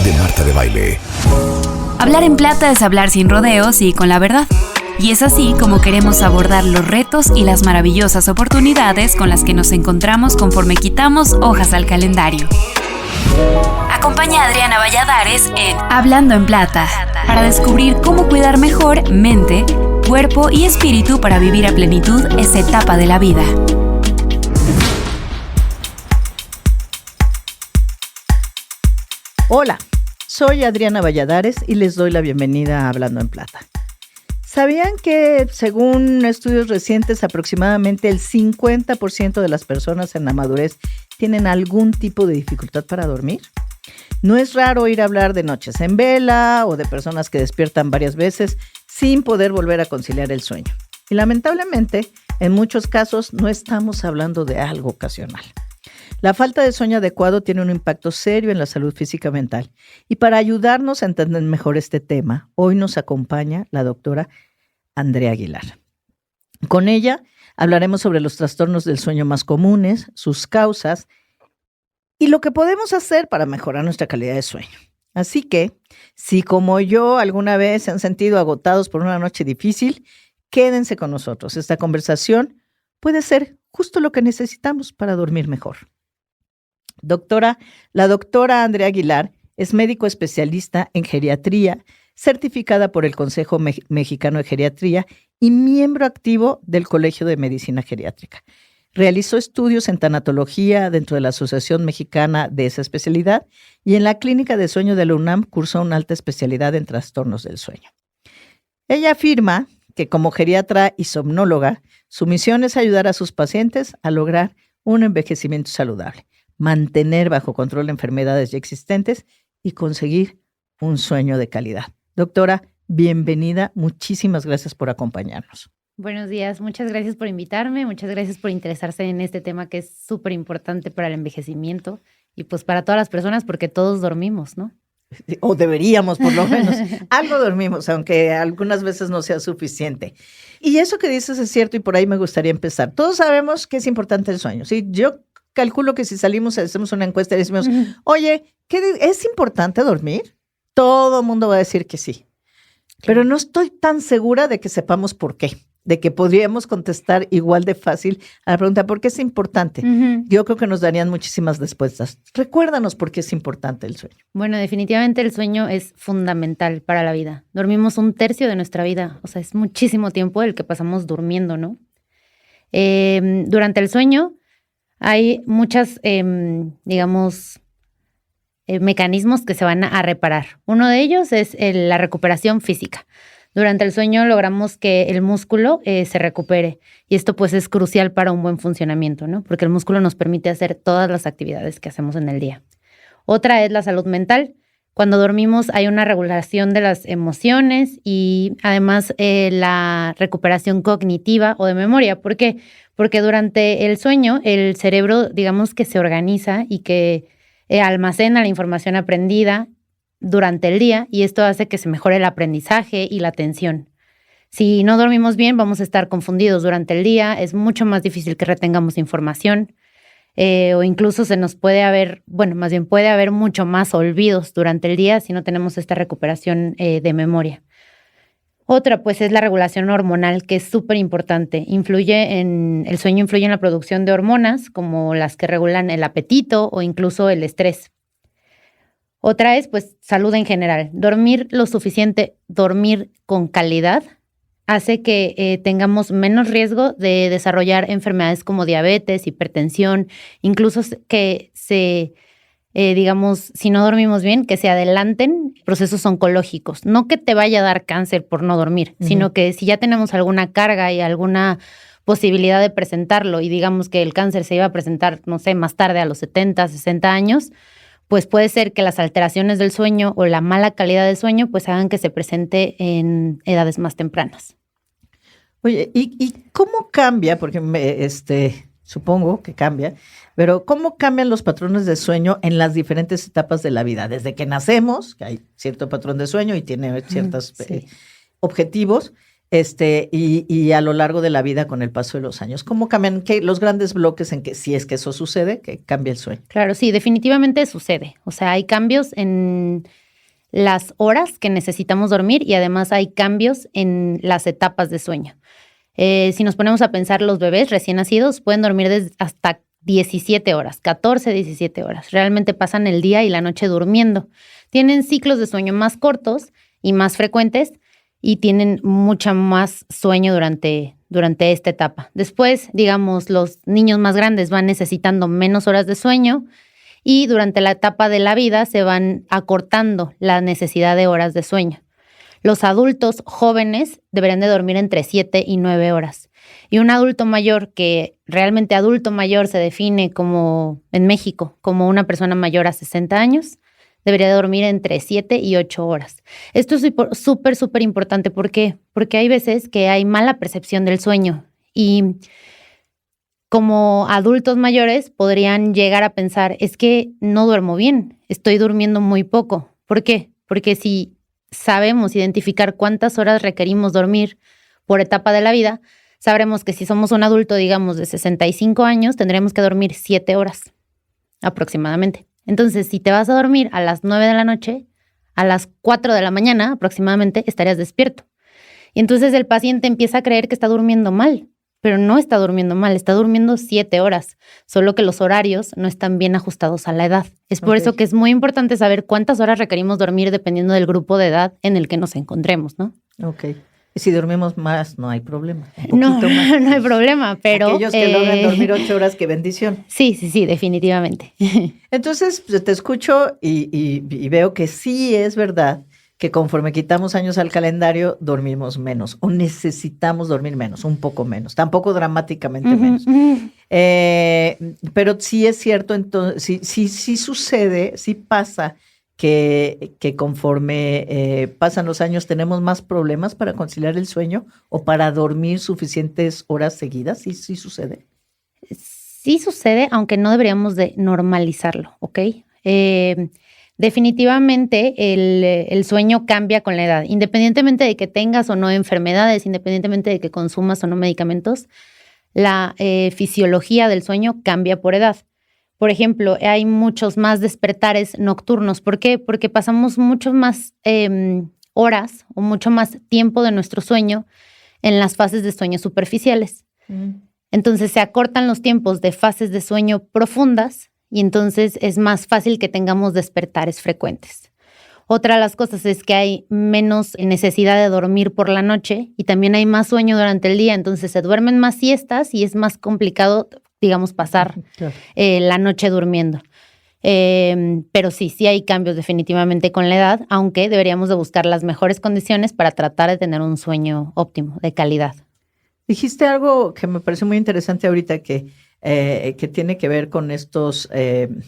de Marta de Baile. Hablar en plata es hablar sin rodeos y con la verdad. Y es así como queremos abordar los retos y las maravillosas oportunidades con las que nos encontramos conforme quitamos hojas al calendario. Acompaña a Adriana Valladares en Hablando en Plata para descubrir cómo cuidar mejor mente, cuerpo y espíritu para vivir a plenitud esta etapa de la vida. Hola, soy Adriana Valladares y les doy la bienvenida a Hablando en Plata. ¿Sabían que, según estudios recientes, aproximadamente el 50% de las personas en la madurez tienen algún tipo de dificultad para dormir? No es raro oír hablar de noches en vela o de personas que despiertan varias veces sin poder volver a conciliar el sueño. Y lamentablemente, en muchos casos no estamos hablando de algo ocasional. La falta de sueño adecuado tiene un impacto serio en la salud física y mental. Y para ayudarnos a entender mejor este tema, hoy nos acompaña la doctora Andrea Aguilar. Con ella hablaremos sobre los trastornos del sueño más comunes, sus causas y lo que podemos hacer para mejorar nuestra calidad de sueño. Así que, si como yo alguna vez se han sentido agotados por una noche difícil, quédense con nosotros. Esta conversación puede ser justo lo que necesitamos para dormir mejor. La doctora Andrea Aguilar es médico especialista en geriatría, certificada por el Consejo Mexicano de Geriatría y miembro activo del Colegio de Medicina Geriátrica. Realizó estudios en tanatología dentro de la Asociación Mexicana de esa especialidad y en la Clínica de Sueño de la UNAM cursó una alta especialidad en trastornos del sueño. Ella afirma que como geriatra y somnóloga, su misión es ayudar a sus pacientes a lograr un envejecimiento saludable, mantener bajo control enfermedades ya existentes y conseguir un sueño de calidad. Doctora, bienvenida. Muchísimas gracias por acompañarnos. Buenos días. Muchas gracias por invitarme. Muchas gracias por interesarse en este tema que es súper importante para el envejecimiento y pues para todas las personas porque todos dormimos, ¿no? O deberíamos, por lo menos. Algo dormimos, aunque algunas veces no sea suficiente. Y eso que dices es cierto y por ahí me gustaría empezar. Todos sabemos que es importante el sueño, ¿sí? Yo calculo que si salimos, hacemos una encuesta y decimos, oye, ¿es importante dormir? Todo el mundo va a decir que sí. Pero no estoy tan segura de que sepamos por qué, de que podríamos contestar igual de fácil a la pregunta, ¿por qué es importante? Yo creo que nos darían muchísimas respuestas. Recuérdanos por qué es importante el sueño. Bueno, definitivamente el sueño es fundamental para la vida. Dormimos 1/3 de nuestra vida, o sea, es muchísimo tiempo el que pasamos durmiendo, ¿no? Durante el sueño hay muchas, mecanismos que se van a reparar. Uno de ellos es la recuperación física. Durante el sueño logramos que el músculo se recupere y esto pues es crucial para un buen funcionamiento, ¿no? Porque el músculo nos permite hacer todas las actividades que hacemos en el día. Otra es la salud mental. Cuando dormimos hay una regulación de las emociones y además la recuperación cognitiva o de memoria. ¿Por qué? Porque durante el sueño el cerebro, digamos que se organiza y que almacena la información aprendida durante el día y esto hace que se mejore el aprendizaje y la atención. Si no dormimos bien, vamos a estar confundidos durante el día, es mucho más difícil que retengamos información o incluso puede haber mucho más olvidos durante el día si no tenemos esta recuperación de memoria. Otra, pues, es la regulación hormonal, que es súper importante. El sueño influye en la producción de hormonas, como las que regulan el apetito o incluso el estrés. Otra es, pues, salud en general. Dormir lo suficiente, dormir con calidad, hace que tengamos menos riesgo de desarrollar enfermedades como diabetes, hipertensión, incluso que si no dormimos bien, que se adelanten procesos oncológicos. No que te vaya a dar cáncer por no dormir, sino que si ya tenemos alguna carga y alguna posibilidad de presentarlo y digamos que el cáncer se iba a presentar, no sé, más tarde a los 70, 60 años, pues puede ser que las alteraciones del sueño o la mala calidad del sueño pues hagan que se presente en edades más tempranas. Oye, ¿y cómo cambia? Porque supongo que cambia, pero ¿cómo cambian los patrones de sueño en las diferentes etapas de la vida? Desde que nacemos, que hay cierto patrón de sueño y tiene ciertos objetivos, y a lo largo de la vida con el paso de los años. ¿Cómo cambian los grandes bloques en que, si es que eso sucede, que cambia el sueño? Claro, sí, definitivamente sucede. O sea, hay cambios en las horas que necesitamos dormir y además hay cambios en las etapas de sueño. Si nos ponemos a pensar, los bebés recién nacidos pueden dormir hasta 17 horas, 14, 17 horas. Realmente pasan el día y la noche durmiendo. Tienen ciclos de sueño más cortos y más frecuentes y tienen mucha más sueño durante esta etapa. Después, digamos, los niños más grandes van necesitando menos horas de sueño y durante la etapa de la vida se van acortando la necesidad de horas de sueño. Los adultos jóvenes deberían de dormir entre 7 y 9 horas. Y un adulto mayor, que realmente adulto mayor se define como en México como una persona mayor a 60 años, debería de dormir entre 7 y 8 horas. Esto es súper, súper importante. ¿Por qué? Porque hay veces que hay mala percepción del sueño y como adultos mayores podrían llegar a pensar, es que no duermo bien, estoy durmiendo muy poco. ¿Por qué? Porque si sabemos identificar cuántas horas requerimos dormir por etapa de la vida, sabremos que si somos un adulto, digamos, de 65 años, tendremos que dormir 7 horas aproximadamente. Entonces, si te vas a dormir a las 9 de la noche, a las 4 de la mañana aproximadamente estarías despierto. Y entonces el paciente empieza a creer que está durmiendo mal, pero no está durmiendo mal, está durmiendo 7 horas, solo que los horarios no están bien ajustados a la edad. Es por eso que es muy importante saber cuántas horas requerimos dormir dependiendo del grupo de edad en el que nos encontremos, ¿no? Ok. Y si dormimos más, no hay problema. No, más. No hay problema, pero... Aquellos que logran dormir 8 horas, qué bendición. Sí, definitivamente. Entonces, te escucho y veo que sí es verdad que conforme quitamos años al calendario, dormimos menos o necesitamos dormir menos, un poco menos, tampoco dramáticamente menos. Pero sí es cierto, entonces, sí sucede, sí pasa que conforme pasan los años tenemos más problemas para conciliar el sueño o para dormir suficientes horas seguidas. ¿Sí sucede? Sí sucede, aunque no deberíamos de normalizarlo, ¿ok? Definitivamente el sueño cambia con la edad, independientemente de que tengas o no enfermedades, independientemente de que consumas o no medicamentos, la fisiología del sueño cambia por edad. Por ejemplo, hay muchos más despertares nocturnos. ¿Por qué? Porque pasamos mucho más horas o mucho más tiempo de nuestro sueño en las fases de sueño superficiales. Entonces se acortan los tiempos de fases de sueño profundas y entonces es más fácil que tengamos despertares frecuentes. Otra de las cosas es que hay menos necesidad de dormir por la noche y también hay más sueño durante el día, entonces se duermen más siestas y es más complicado, digamos, pasar la noche durmiendo. Pero sí hay cambios definitivamente con la edad, aunque deberíamos de buscar las mejores condiciones para tratar de tener un sueño óptimo, de calidad. Dijiste algo que me pareció muy interesante ahorita que tiene que ver con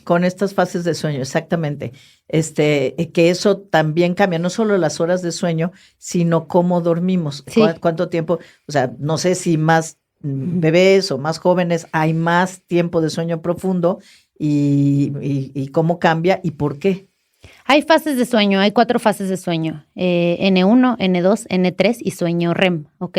con estas fases de sueño, exactamente. Que eso también cambia, no solo las horas de sueño, sino cómo dormimos, sí. Cuánto tiempo, o sea, no sé si más bebés o más jóvenes hay más tiempo de sueño profundo y cómo cambia y por qué. Hay fases de sueño, hay 4 fases de sueño, N1, N2, N3 y sueño REM, ¿ok?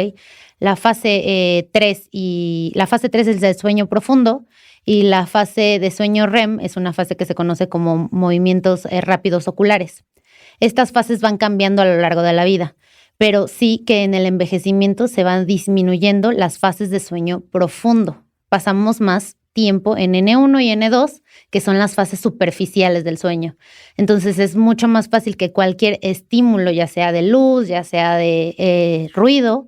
La fase 3 es el sueño profundo y la fase de sueño REM es una fase que se conoce como movimientos rápidos oculares. Estas fases van cambiando a lo largo de la vida, pero sí que en el envejecimiento se van disminuyendo las fases de sueño profundo. Pasamos más tiempo en N1 y N2, que son las fases superficiales del sueño. Entonces es mucho más fácil que cualquier estímulo, ya sea de luz, ya sea de ruido,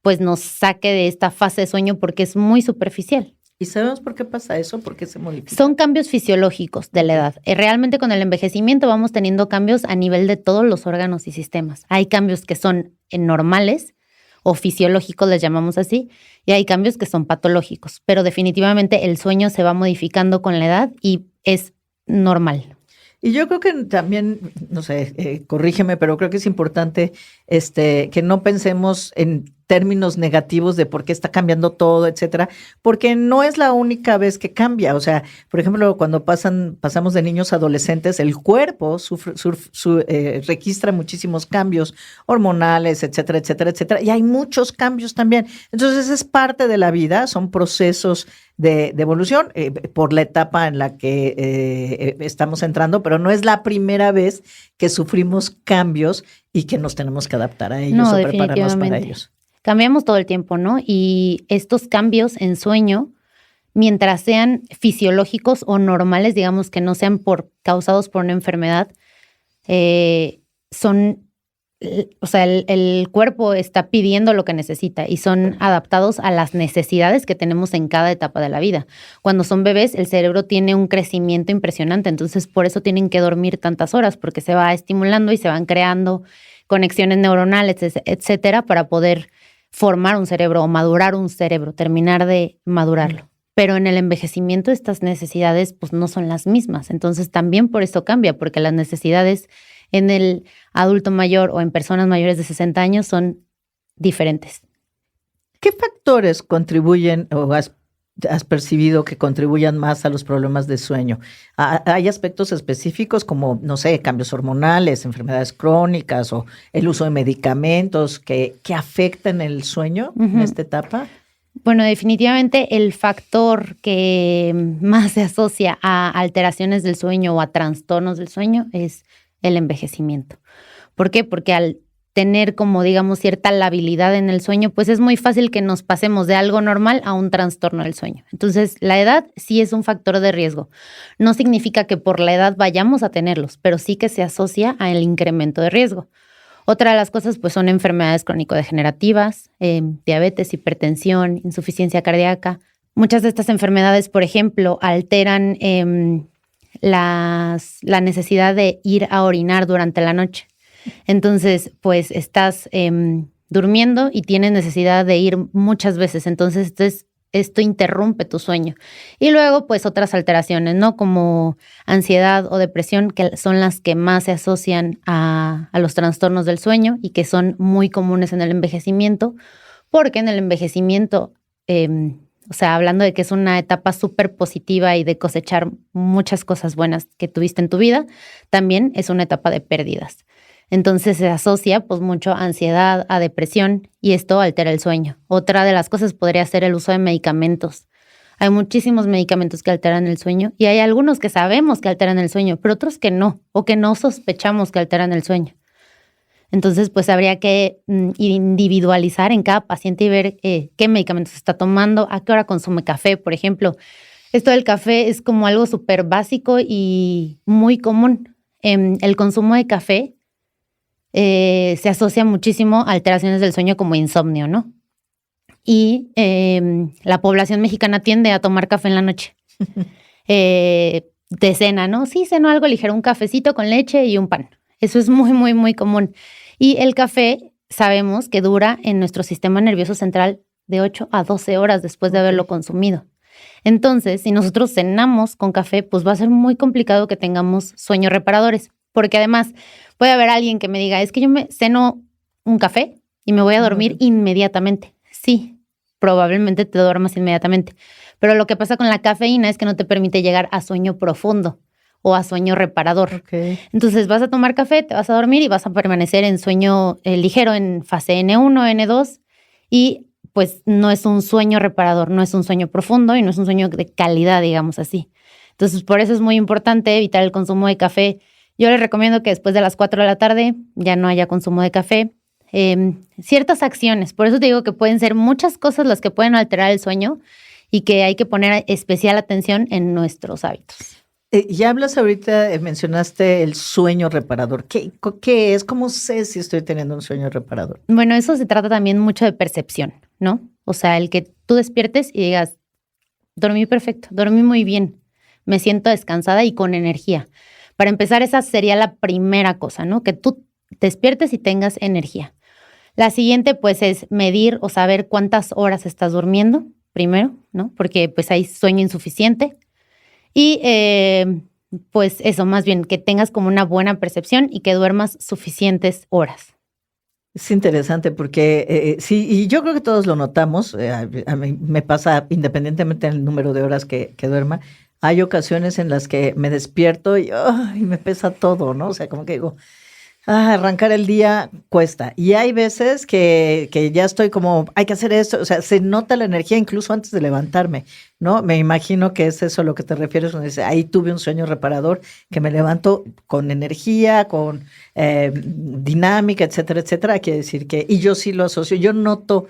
pues nos saque de esta fase de sueño porque es muy superficial. ¿Y sabemos por qué pasa eso? ¿Por qué se modifica? Son cambios fisiológicos de la edad. Realmente con el envejecimiento vamos teniendo cambios a nivel de todos los órganos y sistemas. Hay cambios que son normales o fisiológicos, les llamamos así, y hay cambios que son patológicos, pero definitivamente el sueño se va modificando con la edad y es normal. Y yo creo que también, no sé, corrígeme, pero creo que es importante que no pensemos en términos negativos de por qué está cambiando todo, etcétera, porque no es la única vez que cambia. O sea, por ejemplo, cuando pasamos de niños a adolescentes, el cuerpo registra muchísimos cambios hormonales, etcétera, etcétera, etcétera, y hay muchos cambios también. Entonces, es parte de la vida, son procesos de evolución por la etapa en la que estamos entrando, pero no es la primera vez que sufrimos cambios y que nos tenemos que adaptar a ellos o prepararnos para ellos. Cambiamos todo el tiempo, ¿no? Y estos cambios en sueño, mientras sean fisiológicos o normales, digamos que no sean causados por una enfermedad, el cuerpo está pidiendo lo que necesita y son adaptados a las necesidades que tenemos en cada etapa de la vida. Cuando son bebés, el cerebro tiene un crecimiento impresionante, entonces por eso tienen que dormir tantas horas, porque se va estimulando y se van creando conexiones neuronales, etcétera, para poder formar un cerebro o madurar un cerebro, terminar de madurarlo. Pero en el envejecimiento estas necesidades pues no son las mismas. Entonces también por esto cambia, porque las necesidades en el adulto mayor o en personas mayores de 60 años son diferentes. ¿Qué factores contribuyen o has percibido que contribuyan más a los problemas de sueño? ¿Hay aspectos específicos como, no sé, cambios hormonales, enfermedades crónicas o el uso de medicamentos que afectan el sueño en esta etapa? Bueno, definitivamente el factor que más se asocia a alteraciones del sueño o a trastornos del sueño es el envejecimiento. ¿Por qué? Porque al tener como, digamos, cierta labilidad en el sueño, pues es muy fácil que nos pasemos de algo normal a un trastorno del sueño. Entonces, la edad sí es un factor de riesgo. No significa que por la edad vayamos a tenerlos, pero sí que se asocia al incremento de riesgo. Otra de las cosas, pues, son enfermedades crónico-degenerativas, diabetes, hipertensión, insuficiencia cardíaca. Muchas de estas enfermedades, por ejemplo, alteran la necesidad de ir a orinar durante la noche. Entonces, pues estás durmiendo y tienes necesidad de ir muchas veces. Entonces, esto interrumpe tu sueño. Y luego, pues otras alteraciones, ¿no? Como ansiedad o depresión, que son las que más se asocian a los trastornos del sueño y que son muy comunes en el envejecimiento, porque en el envejecimiento, hablando de que es una etapa súper positiva y de cosechar muchas cosas buenas que tuviste en tu vida, también es una etapa de pérdidas. Entonces se asocia pues mucho a ansiedad, a depresión y esto altera el sueño. Otra de las cosas podría ser el uso de medicamentos. Hay muchísimos medicamentos que alteran el sueño y hay algunos que sabemos que alteran el sueño, pero otros que no, o que no sospechamos que alteran el sueño. Entonces pues habría que individualizar en cada paciente y ver qué medicamentos está tomando, a qué hora consume café, por ejemplo. Esto del café es como algo súper básico y muy común. El consumo de café se asocia muchísimo a alteraciones del sueño como insomnio, ¿no? Y la población mexicana tiende a tomar café en la noche. De cena, ¿no? Sí, ceno algo ligero, un cafecito con leche y un pan. Eso es muy, muy, muy común. Y el café sabemos que dura en nuestro sistema nervioso central de 8 a 12 horas después de haberlo consumido. Entonces, si nosotros cenamos con café, pues va a ser muy complicado que tengamos sueños reparadores. Porque además puede haber alguien que me diga, es que yo me ceno un café y me voy a dormir inmediatamente. Sí, probablemente te duermas inmediatamente. Pero lo que pasa con la cafeína es que no te permite llegar a sueño profundo o a sueño reparador. Okay. Entonces vas a tomar café, te vas a dormir y vas a permanecer en sueño ligero en fase N1, N2 y pues no es un sueño reparador, no es un sueño profundo y no es un sueño de calidad, digamos así. Entonces por eso es muy importante evitar el consumo de café. Yo les recomiendo que después de las 4 de la tarde ya no haya consumo de café. Ciertas acciones, por eso te digo que pueden ser muchas cosas las que pueden alterar el sueño y que hay que poner especial atención en nuestros hábitos. Ya hablas ahorita, mencionaste el sueño reparador. ¿Qué es? ¿Cómo sé si estoy teniendo un sueño reparador? Bueno, eso se trata también mucho de percepción, ¿no? O sea, el que tú despiertes y digas, dormí perfecto, dormí muy bien, me siento descansada y con energía. Para empezar, esa sería la primera cosa, ¿no? Que tú despiertes y tengas energía. La siguiente, pues, es medir o saber cuántas horas estás durmiendo, primero, ¿no? Porque, pues, hay sueño insuficiente. Y pues eso, más bien que tengas como una buena percepción y que duermas suficientes horas. Es interesante porque sí, y yo creo que todos lo notamos, a mí me pasa independientemente del número de horas que duerma, hay ocasiones en las que me despierto y me pesa todo, ¿no? O sea, como que digo, arrancar el día cuesta. Y hay veces que ya estoy como, hay que hacer esto, o sea, se nota la energía incluso antes de levantarme, ¿no? Me imagino que es eso a lo que te refieres cuando dices, ahí tuve un sueño reparador, que me levanto con energía, con dinámica, etcétera, etcétera. Quiere decir que, y yo sí lo asocio, yo noto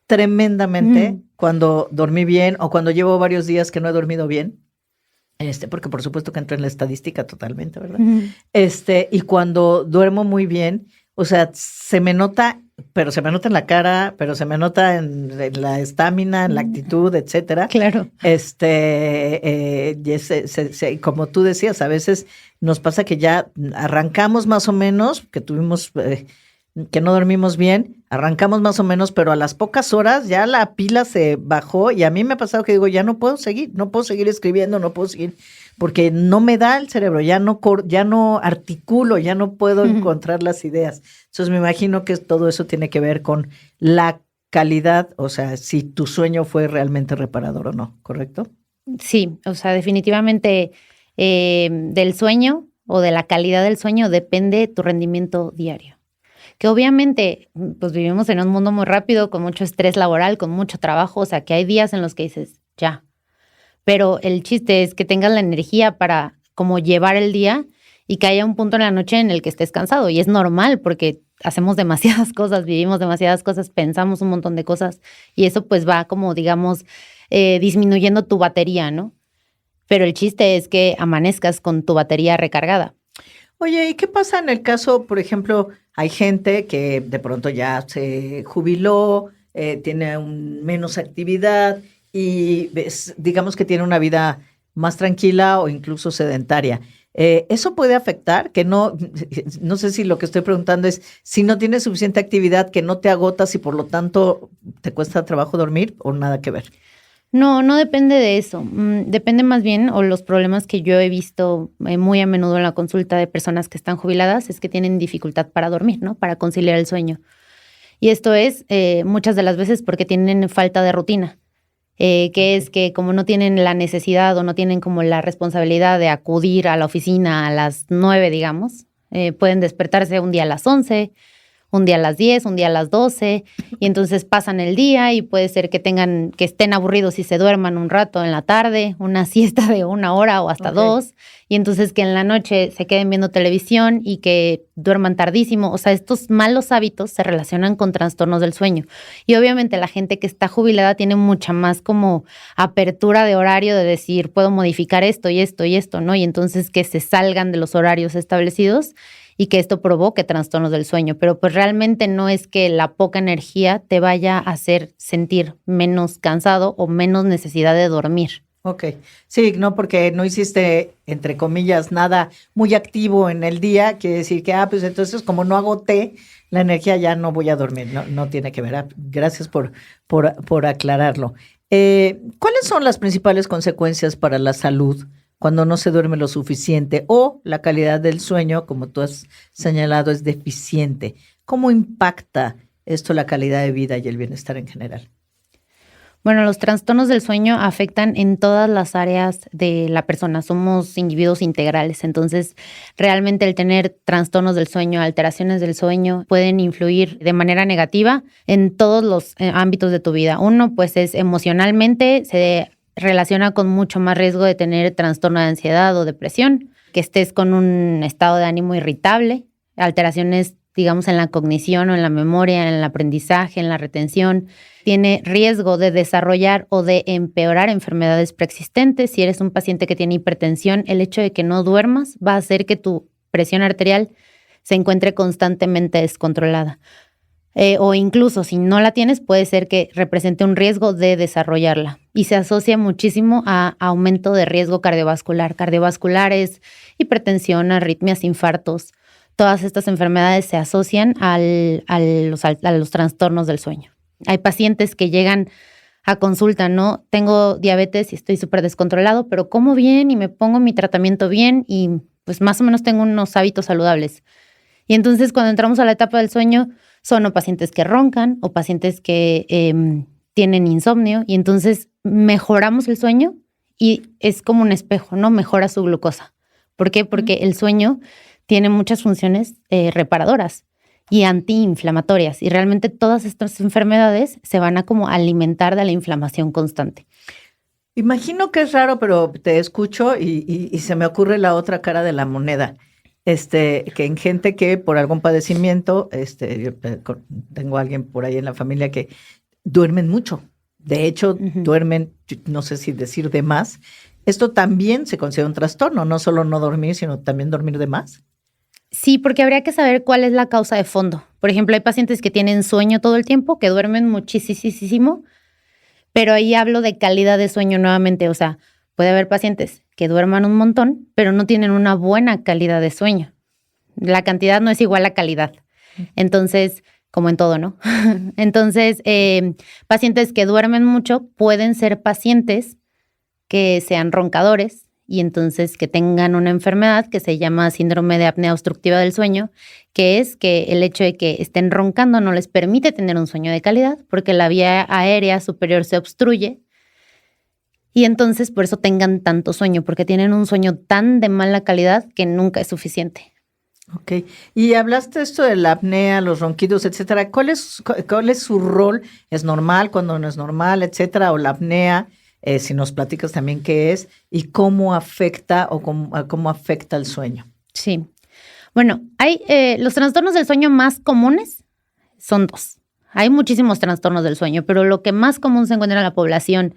tremendamente cuando dormí bien o cuando llevo varios días que no he dormido bien. Porque por supuesto que entro en la estadística totalmente, ¿verdad? Y cuando duermo muy bien, o sea, se me nota, pero se me nota en la cara, pero se me nota en la estamina, en la actitud, etcétera. Claro. Como tú decías, a veces nos pasa que ya arrancamos más o menos, que tuvimos, que no dormimos bien, arrancamos más o menos, pero a las pocas horas ya la pila se bajó y a mí me ha pasado que digo, ya no puedo seguir escribiendo, no puedo seguir, porque no me da el cerebro, ya no articulo, ya no puedo encontrar las ideas. Entonces me imagino que todo eso tiene que ver con la calidad, o sea, si tu sueño fue realmente reparador o no, ¿correcto? Sí, o sea, definitivamente del sueño o de la calidad del sueño depende tu rendimiento diario. Que obviamente, pues vivimos en un mundo muy rápido, con mucho estrés laboral, con mucho trabajo, o sea, que hay días en los que dices, ya. Pero el chiste es que tengas la energía para como llevar el día y que haya un punto en la noche en el que estés cansado. Y es normal porque hacemos demasiadas cosas, vivimos demasiadas cosas, pensamos un montón de cosas y eso pues va como, digamos, disminuyendo tu batería, ¿no? Pero el chiste es que amanezcas con tu batería recargada. Oye, ¿y qué pasa en el caso, por ejemplo, hay gente que de pronto ya se jubiló, tiene menos actividad y digamos que tiene una vida más tranquila o incluso sedentaria? ¿Eso puede afectar? Que no sé si lo que estoy preguntando es si no tienes suficiente actividad, que no te agotas y por lo tanto te cuesta trabajo dormir o nada que ver. No depende de eso. Depende más bien, o los problemas que yo he visto muy a menudo en la consulta de personas que están jubiladas es que tienen dificultad para dormir, ¿no? Para conciliar el sueño. Y esto es muchas de las veces porque tienen falta de rutina, que es que como no tienen la necesidad o no tienen como la responsabilidad de acudir a la oficina a las 9, digamos, pueden despertarse un día a las 11, un día a las 10, un día a las 12, y entonces pasan el día y puede ser que estén aburridos y se duerman un rato en la tarde, una siesta de 1 hora o hasta 2, y entonces que en la noche se queden viendo televisión y que duerman tardísimo. O sea, estos malos hábitos se relacionan con trastornos del sueño. Y obviamente la gente que está jubilada tiene mucha más como apertura de horario de decir, puedo modificar esto y esto y esto, ¿no? Y entonces que se salgan de los horarios establecidos y que esto provoque trastornos del sueño. Pero pues realmente no es que la poca energía te vaya a hacer sentir menos cansado o menos necesidad de dormir. Ok, sí, no porque no hiciste, entre comillas, nada muy activo en el día, quiere decir que, pues entonces como no agoté la energía ya no voy a dormir, no tiene que ver. Gracias por aclararlo. ¿Cuáles son las principales consecuencias para la salud cuando no se duerme lo suficiente o la calidad del sueño, como tú has señalado, es deficiente? ¿Cómo impacta esto la calidad de vida y el bienestar en general? Bueno, los trastornos del sueño afectan en todas las áreas de la persona. Somos individuos integrales, entonces realmente el tener trastornos del sueño, alteraciones del sueño, pueden influir de manera negativa en todos los ámbitos de tu vida. Uno, pues es emocionalmente, se relaciona con mucho más riesgo de tener trastorno de ansiedad o depresión, que estés con un estado de ánimo irritable, alteraciones, digamos, en la cognición o en la memoria, en el aprendizaje, en la retención. Tiene riesgo de desarrollar o de empeorar enfermedades preexistentes. Si eres un paciente que tiene hipertensión, el hecho de que no duermas va a hacer que tu presión arterial se encuentre constantemente descontrolada. O incluso si no la tienes, puede ser que represente un riesgo de desarrollarla. Y se asocia muchísimo a aumento de riesgo cardiovascular. Cardiovasculares, hipertensión, arritmias, infartos. Todas estas enfermedades se asocian a los trastornos del sueño. Hay pacientes que llegan a consulta, ¿no? Tengo diabetes y estoy súper descontrolado, pero como bien y me pongo mi tratamiento bien y pues más o menos tengo unos hábitos saludables. Y entonces cuando entramos a la etapa del sueño, son o pacientes que roncan o pacientes que tienen insomnio y entonces mejoramos el sueño y es como un espejo, ¿no? Mejora su glucosa. ¿Por qué? Porque el sueño tiene muchas funciones reparadoras y antiinflamatorias. Y realmente todas estas enfermedades se van a como alimentar de la inflamación constante. Imagino que es raro, pero te escucho y se me ocurre la otra cara de la moneda. Que en gente que por algún padecimiento, yo tengo a alguien por ahí en la familia que duermen mucho. De hecho, duermen, no sé si decir de más. Esto también se considera un trastorno, no solo no dormir, sino también dormir de más. Sí, porque habría que saber cuál es la causa de fondo. Por ejemplo, hay pacientes que tienen sueño todo el tiempo, que duermen muchísimo, pero ahí hablo de calidad de sueño nuevamente. O sea, puede haber pacientes que duerman un montón, pero no tienen una buena calidad de sueño. La cantidad no es igual a calidad. Entonces, como en todo, ¿no? Entonces, pacientes que duermen mucho pueden ser pacientes que sean roncadores y entonces que tengan una enfermedad que se llama síndrome de apnea obstructiva del sueño, que es que el hecho de que estén roncando no les permite tener un sueño de calidad porque la vía aérea superior se obstruye y entonces por eso tengan tanto sueño, porque tienen un sueño tan de mala calidad que nunca es suficiente. Ok. Y hablaste esto de la apnea, los ronquidos, etcétera. ¿Cuál es su rol? ¿Es normal cuando no es normal, etcétera? O la apnea, si nos platicas también qué es y cómo afecta o cómo afecta el sueño. Sí. Bueno, hay los trastornos del sueño más comunes son dos. Hay muchísimos trastornos del sueño, pero lo que más común se encuentra en la población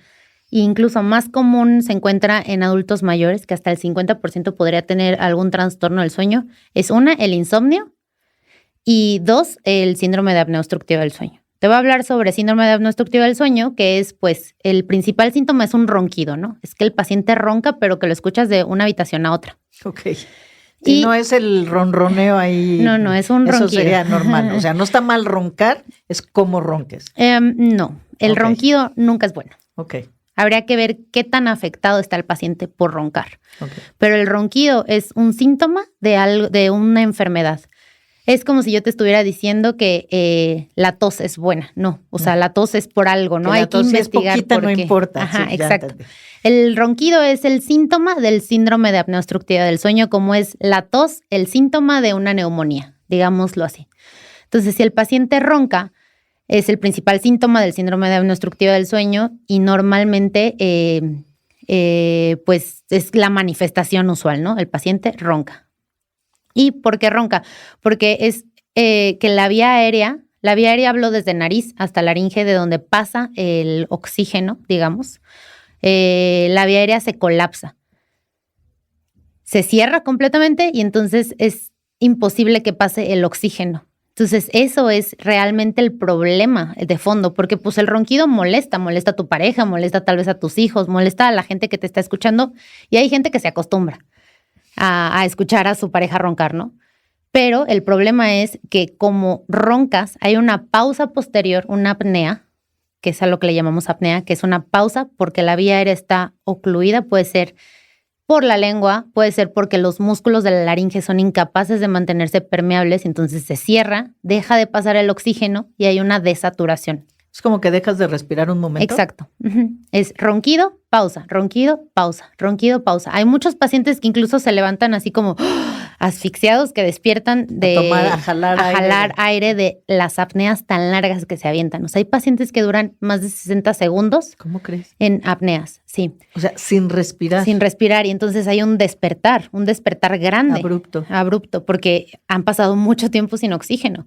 e incluso más común se encuentra en adultos mayores, que hasta el 50% podría tener algún trastorno del sueño, es una, el insomnio, y dos, el síndrome de apnea obstructiva del sueño. Te voy a hablar sobre síndrome de apnea obstructiva del sueño, que es, pues, el principal síntoma es un ronquido, ¿no? Es que el paciente ronca, pero que lo escuchas de una habitación a otra. Ok. Y no es el ronroneo ahí. No, es un ronquido. Eso sería normal. O sea, no está mal roncar, es como ronques. No, el ronquido nunca es bueno. Ok. Habría que ver qué tan afectado está el paciente por roncar. Okay. Pero el ronquido es un síntoma de una enfermedad. Es como si yo te estuviera diciendo que la tos es buena. No, o sea, la tos es por algo, ¿no? Hay que investigar es poquita, por qué. No importa. Ajá, sí, exacto. El ronquido es el síntoma del síndrome de apnea obstructiva del sueño, como es la tos, el síntoma de una neumonía, digámoslo así. Entonces, si el paciente ronca, es el principal síntoma del síndrome de apnea obstructiva del sueño y normalmente pues es la manifestación usual, ¿no? El paciente ronca. ¿Y por qué ronca? Porque es que la vía aérea habló desde nariz hasta laringe, de donde pasa el oxígeno, digamos, la vía aérea se colapsa. Se cierra completamente y entonces es imposible que pase el oxígeno. Entonces, eso es realmente el problema de fondo, porque pues el ronquido molesta a tu pareja, molesta tal vez a tus hijos, molesta a la gente que te está escuchando y hay gente que se acostumbra a escuchar a su pareja roncar, ¿no? Pero el problema es que como roncas, hay una pausa posterior, una apnea, que es a lo que le llamamos apnea, que es una pausa porque la vía aérea está ocluida, puede ser por la lengua, puede ser porque los músculos de la laringe son incapaces de mantenerse permeables, entonces se cierra, deja de pasar el oxígeno y hay una desaturación. Es como que dejas de respirar un momento. Exacto. Es ronquido, pausa, ronquido, pausa, ronquido, pausa. Hay muchos pacientes que incluso se levantan así como asfixiados, que despiertan a jalar aire de las apneas tan largas que se avientan. O sea, hay pacientes que duran más de 60 segundos. ¿Cómo crees? En apneas, sí. O sea, sin respirar. Sin respirar. Y entonces hay un despertar grande. Abrupto, porque han pasado mucho tiempo sin oxígeno.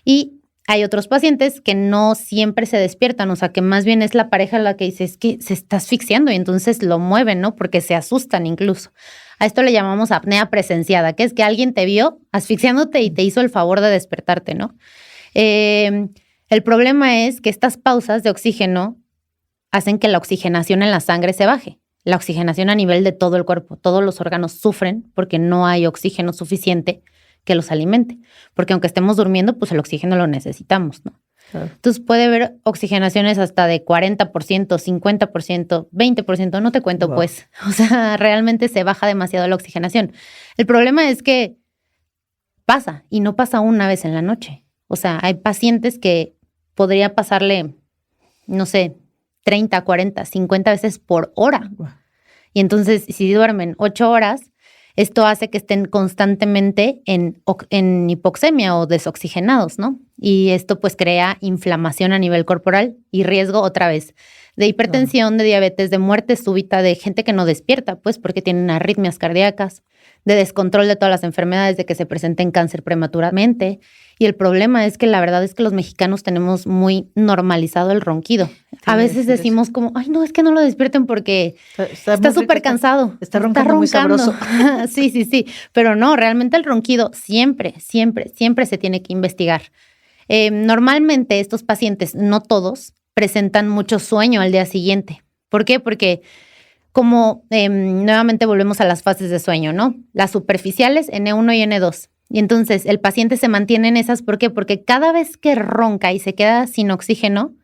Y hay otros pacientes que no siempre se despiertan, o sea, que más bien es la pareja la que dice, es que se está asfixiando y entonces lo mueven, ¿no? Porque se asustan incluso. A esto le llamamos apnea presenciada, que es que alguien te vio asfixiándote y te hizo el favor de despertarte, ¿no? El problema es que estas pausas de oxígeno hacen que la oxigenación en la sangre se baje. La oxigenación a nivel de todo el cuerpo, todos los órganos sufren porque no hay oxígeno suficiente que los alimente. Porque aunque estemos durmiendo, pues el oxígeno lo necesitamos, ¿no? Claro. Entonces puede haber oxigenaciones hasta de 40%, 50%, 20%, no te cuento Wow. pues. O sea, realmente se baja demasiado la oxigenación. El problema es que pasa y no pasa una vez en la noche. O sea, hay pacientes que podría pasarle, no sé, 30, 40, 50 veces por hora. Wow. Y entonces, si duermen 8 horas, esto hace que estén constantemente en hipoxemia o desoxigenados, ¿no? Y esto pues crea inflamación a nivel corporal y riesgo otra vez de hipertensión, de diabetes, de muerte súbita, de gente que no despierta, pues porque tienen arritmias cardíacas, de descontrol de todas las enfermedades, de que se presenten cáncer prematuramente. Y el problema es que la verdad es que los mexicanos tenemos muy normalizado el ronquido. A veces decimos como, ay, no, es que no lo despierten porque está súper cansado. Está roncando muy sabroso. Sí. Pero no, realmente el ronquido siempre se tiene que investigar. Normalmente estos pacientes, no todos, presentan mucho sueño al día siguiente. ¿Por qué? Porque como nuevamente volvemos a las fases de sueño, ¿no? Las superficiales, N1 y N2. Y entonces el paciente se mantiene en esas, ¿por qué? Porque cada vez que ronca y se queda sin oxígeno,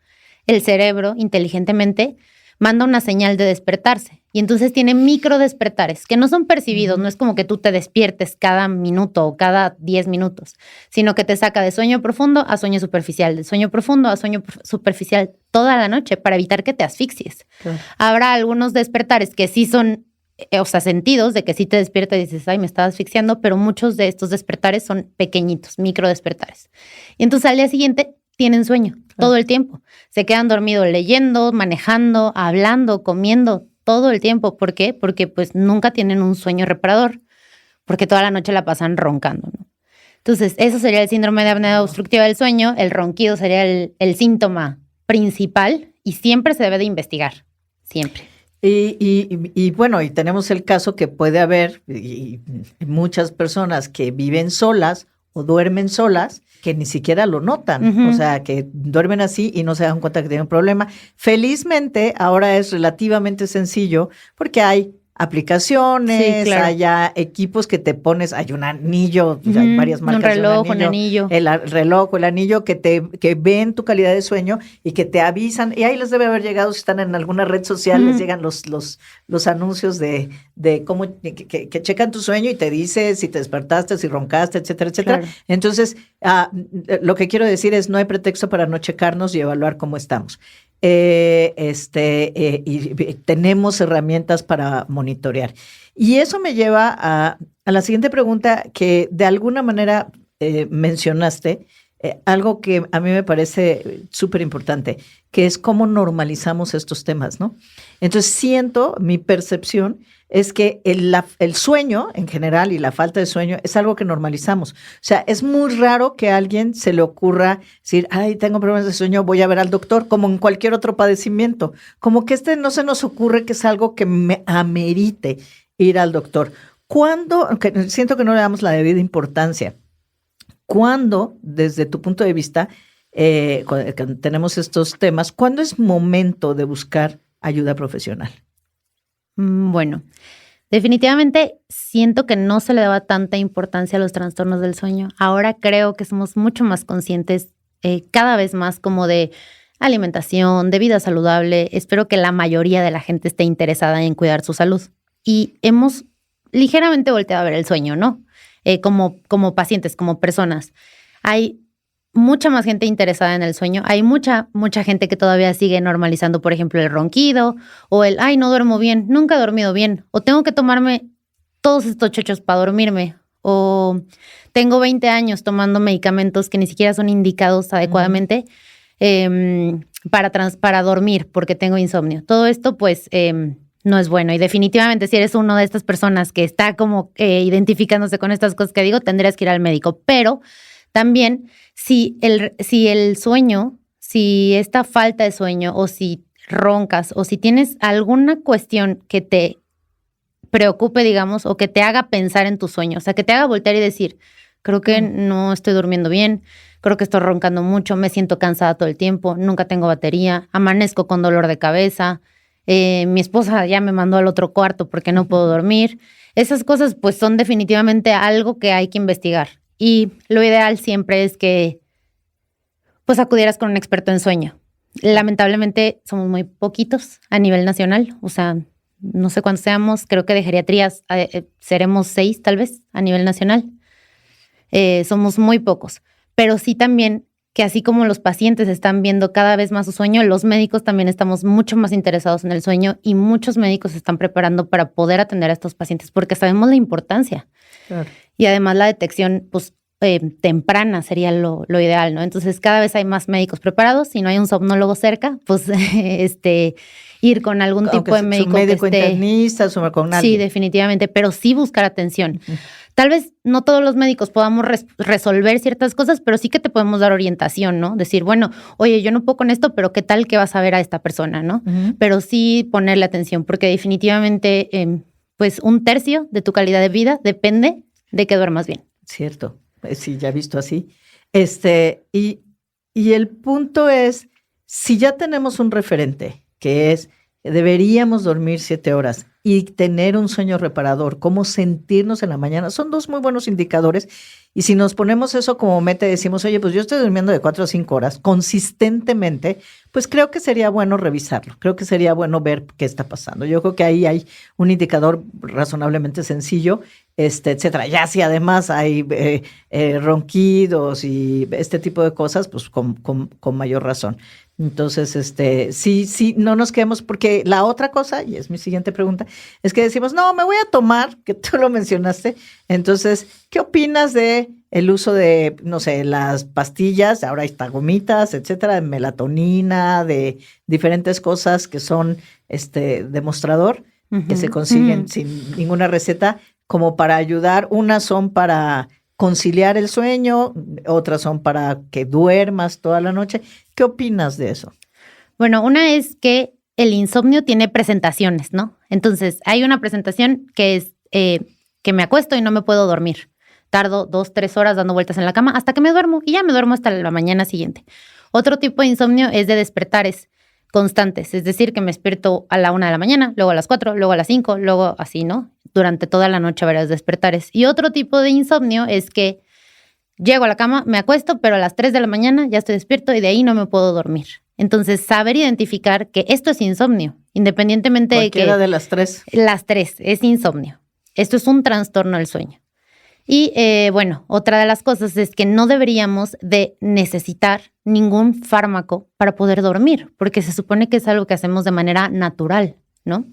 el cerebro inteligentemente manda una señal de despertarse. Y entonces tiene micro despertares que no son percibidos, no es como que tú te despiertes cada minuto o cada 10 minutos, sino que te saca de sueño profundo a sueño superficial, de sueño profundo a sueño superficial toda la noche para evitar que te asfixies. Claro. Habrá algunos despertares que sí son, o sea, sentidos de que sí te despiertas y dices, ay, me estaba asfixiando, pero muchos de estos despertares son pequeñitos, micro despertares. Y entonces al día siguiente tienen sueño todo el tiempo. Se quedan dormidos leyendo, manejando, hablando, comiendo, todo el tiempo. ¿Por qué? Porque pues nunca tienen un sueño reparador, porque toda la noche la pasan roncando, ¿no? Entonces, eso sería el síndrome de apnea obstructiva del sueño. El ronquido sería el síntoma principal y siempre se debe de investigar, siempre. Y bueno, y tenemos el caso que puede haber muchas personas que viven solas o duermen solas que ni siquiera lo notan, o sea, que duermen así y no se dan cuenta que tienen un problema. Felizmente, ahora es relativamente sencillo porque hay aplicaciones, Sí, claro. hay ya equipos que te pones, hay un anillo, hay varias marcas un reloj, de un anillo. el reloj o el anillo que ven tu calidad de sueño y que te avisan, y ahí les debe haber llegado, si están en alguna red social, les llegan los anuncios de cómo, que checan tu sueño y te dice si te despertaste, si roncaste, etcétera, etcétera. Claro. Entonces, lo que quiero decir es, no hay pretexto para no checarnos y evaluar cómo estamos. Y tenemos herramientas para monitorear. Y eso me lleva a la siguiente pregunta que de alguna manera mencionaste, algo que a mí me parece súper importante, que es cómo normalizamos estos temas, ¿no? Entonces siento, mi percepción es que el sueño en general y la falta de sueño es algo que normalizamos. O sea, es muy raro que a alguien se le ocurra decir, ay, tengo problemas de sueño, voy a ver al doctor, como en cualquier otro padecimiento. Como que no se nos ocurre que es algo que me amerite ir al doctor. Aunque siento que no le damos la debida importancia, ¿cuándo, desde tu punto de vista, cuando tenemos estos temas, cuándo es momento de buscar ayuda profesional? Bueno, definitivamente siento que no se le daba tanta importancia a los trastornos del sueño. Ahora creo que somos mucho más conscientes, cada vez más, como de alimentación, de vida saludable. Espero que la mayoría de la gente esté interesada en cuidar su salud. Y hemos ligeramente volteado a ver el sueño, ¿no? Como pacientes, como personas. Hay mucha más gente interesada en el sueño. Hay mucha gente que todavía sigue normalizando, por ejemplo, el ronquido o el, ay, no duermo bien, nunca he dormido bien, o tengo que tomarme todos estos chochos para dormirme, o tengo 20 años tomando medicamentos que ni siquiera son indicados adecuadamente para dormir porque tengo insomnio. Todo esto, pues, no es bueno. Y definitivamente, si eres una de estas personas que está como identificándose con estas cosas que digo, tendrías que ir al médico. Pero también, si el sueño, si esta falta de sueño, o si roncas, o si tienes alguna cuestión que te preocupe, digamos, o que te haga pensar en tu sueño, o sea, que te haga voltear y decir, creo que no estoy durmiendo bien, creo que estoy roncando mucho, me siento cansada todo el tiempo, nunca tengo batería, amanezco con dolor de cabeza, mi esposa ya me mandó al otro cuarto porque no puedo dormir. Esas cosas pues son definitivamente algo que hay que investigar. Y lo ideal siempre es que pues acudieras con un experto en sueño. Lamentablemente somos muy poquitos a nivel nacional, o sea, no sé cuántos seamos, creo que de geriatrías seremos 6 tal vez a nivel nacional. Somos muy pocos, pero sí también que así como los pacientes están viendo cada vez más su sueño, los médicos también estamos mucho más interesados en el sueño y muchos médicos se están preparando para poder atender a estos pacientes porque sabemos la importancia. Claro. Y además la detección pues, temprana sería lo ideal, ¿no? Entonces cada vez hay más médicos preparados. Si no hay un somnólogo cerca, pues ir con algún tipo de médico. Un médico internista, con alguien. Sí, definitivamente, pero sí buscar atención. Uh-huh. Tal vez no todos los médicos podamos resolver ciertas cosas, pero sí que te podemos dar orientación, ¿no? Decir, bueno, oye, yo no puedo con esto, pero ¿qué tal que vas a ver a esta persona, no? Uh-huh. Pero sí ponerle atención, porque definitivamente, pues 1/3 de tu calidad de vida depende de que duermas bien. Cierto, sí, ya visto así. Y el punto es, si ya tenemos un referente, que es deberíamos dormir 7 horas y tener un sueño reparador, cómo sentirnos en la mañana, son 2 muy buenos indicadores. Y si nos ponemos eso como meta y decimos, oye, pues yo estoy durmiendo de 4 a 5 horas consistentemente, pues creo que sería bueno revisarlo. Creo que sería bueno ver qué está pasando. Yo creo que ahí hay un indicador razonablemente sencillo, etcétera. Ya si además hay ronquidos y este tipo de cosas, pues con mayor razón. Entonces, sí, no nos quedemos, porque la otra cosa, y es mi siguiente pregunta, es que decimos, no, me voy a tomar, que tú lo mencionaste. Entonces, ¿qué opinas de el uso de, no sé, las pastillas, ahora está gomitas, etcétera, de melatonina, de diferentes cosas que son demostrador, uh-huh, que se consiguen sin ninguna receta, como para ayudar? Unas son para conciliar el sueño, otras son para que duermas toda la noche. ¿Qué opinas de eso? Bueno, una es que el insomnio tiene presentaciones, ¿no? Entonces, hay una presentación que es que me acuesto y no me puedo dormir. Tardo 2-3 horas dando vueltas en la cama hasta que me duermo y ya me duermo hasta la mañana siguiente. Otro tipo de insomnio es de despertares constantes, es decir, que me despierto a la 1 de la mañana, luego a las 4, luego a las 5, luego así, ¿no? Durante toda la noche varios despertares. Y otro tipo de insomnio es que llego a la cama, me acuesto, pero a las 3 de la mañana ya estoy despierto y de ahí no me puedo dormir. Entonces, saber identificar que esto es insomnio, independientemente de que... Cualquiera de las 3. Las 3 es insomnio. Esto es un trastorno del sueño. Y bueno, otra de las cosas es que no deberíamos de necesitar ningún fármaco para poder dormir, porque se supone que es algo que hacemos de manera natural, ¿no?